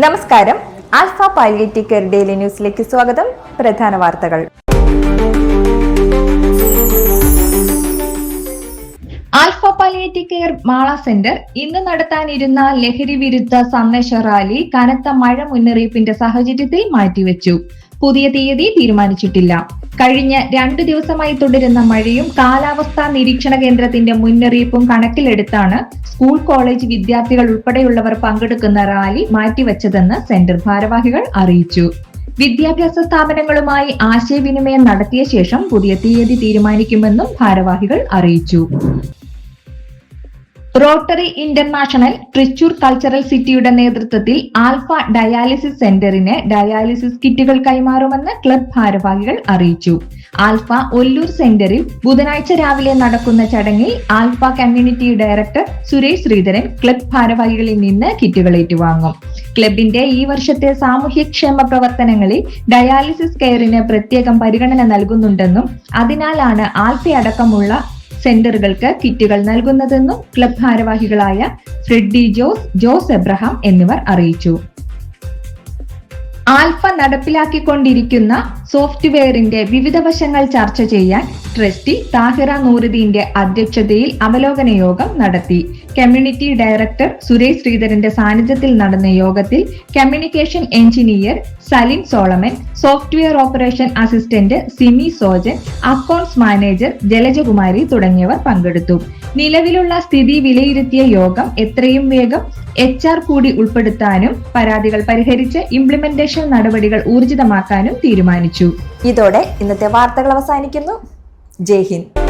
നമസ്കാരം. Alpha palliative care daily ന്യൂസിലേക്ക് സ്വാഗതം. പ്രധാന വാർത്തകൾ. Alpha palliative care Mala centre ഇന്ന് നടത്താനിരുന്ന ലഹരി വിരുദ്ധ സന്ദേശ റാലി കനത്ത മഴ മുന്നറിയിപ്പിന്റെ സാഹചര്യത്തിൽ മാറ്റിവെച്ചു. പുതിയ തീയതി തീരുമാനിച്ചിട്ടില്ല. കഴിഞ്ഞ 2 ദിവസമായി തുടരുന്ന മഴയും കാലാവസ്ഥാ നിരീക്ഷണ കേന്ദ്രത്തിന്റെ മുന്നറിയിപ്പും കണക്കിലെടുത്താണ് സ്കൂൾ കോളേജ് വിദ്യാർത്ഥികൾ ഉൾപ്പെടെയുള്ളവർ പങ്കെടുക്കുന്ന റാലി മാറ്റിവെച്ചതെന്ന് സെന്റർ ഭാരവാഹികൾ അറിയിച്ചു. വിദ്യാഭ്യാസ സ്ഥാപനങ്ങളുമായി ആശയവിനിമയം നടത്തിയ ശേഷം പുതിയ തീയതി തീരുമാനിക്കുമെന്നും ഭാരവാഹികൾ അറിയിച്ചു. റോട്ടറി ഇന്റർനാഷണൽ തൃശൂർ കൾച്ചറൽ സിറ്റിയുടെ നേതൃത്വത്തിൽ ആൽഫ ഡയാലിസിസ് സെന്ററിന് ഡയാലിസിസ് കിറ്റുകൾ കൈമാറുമെന്ന് ക്ലബ് ഭാരവാഹികൾ അറിയിച്ചു. ആൽഫ ഒല്ലൂർ സെന്ററിൽ ബുധനാഴ്ച രാവിലെ നടക്കുന്ന ചടങ്ങിൽ alpha community director Suresh Sreedharan club ഭാരവാഹികളിൽ നിന്ന് കിറ്റുകൾ ഏറ്റുവാങ്ങും. ക്ലബിന്റെ ഈ വർഷത്തെ സാമൂഹ്യക്ഷേമ പ്രവർത്തനങ്ങളിൽ ഡയാലിസിസ് കെയറിന് പ്രത്യേകം പരിഗണന നൽകുന്നുണ്ടെന്നും അതിനാലാണ് ആൽഫയടക്കമുള്ള സെന്ററുകൾക്ക് കിറ്റുകൾ നൽകുന്നതെന്നും ക്ലബ് ഭാരവാഹികളായ ഫ്രെഡി ജോസ് എബ്രഹാം എന്നിവർ അറിയിച്ചു. ആൽഫ നടപ്പിലാക്കിക്കൊണ്ടിരിക്കുന്ന സോഫ്റ്റ്വെയറിന്റെ വിവിധ വശങ്ങൾ ചർച്ച ചെയ്യാൻ ട്രസ്റ്റി താഹിറ നൂറുദ്ദീന്റെ അധ്യക്ഷതയിൽ അവലോകന യോഗം നടത്തി. കമ്മ്യൂണിറ്റി ഡയറക്ടർ സുരേഷ് ശ്രീധരന്റെ സാന്നിധ്യത്തിൽ നടന്ന യോഗത്തിൽ communication engineer Salim Solomon, software operation assistant Simi Sojan, accounts manager Jalajakumari തുടങ്ങിയവർ പങ്കെടുത്തു. നിലവിലുള്ള സ്ഥിതി വിലയിരുത്തിയ യോഗം എത്രയും വേഗം HR കൂടി ഉൾപ്പെടുത്താനും പരാതികൾ പരിഹരിച്ച് ഇംപ്ലിമെന്റേഷൻ നടപടികൾ ഊർജിതമാക്കാനും തീരുമാനിച്ചു. ഇതോടെ ഇന്നത്തെ വാർത്തകൾ അവസാനിക്കുന്നു. ജയ് ഹിന്ദ്.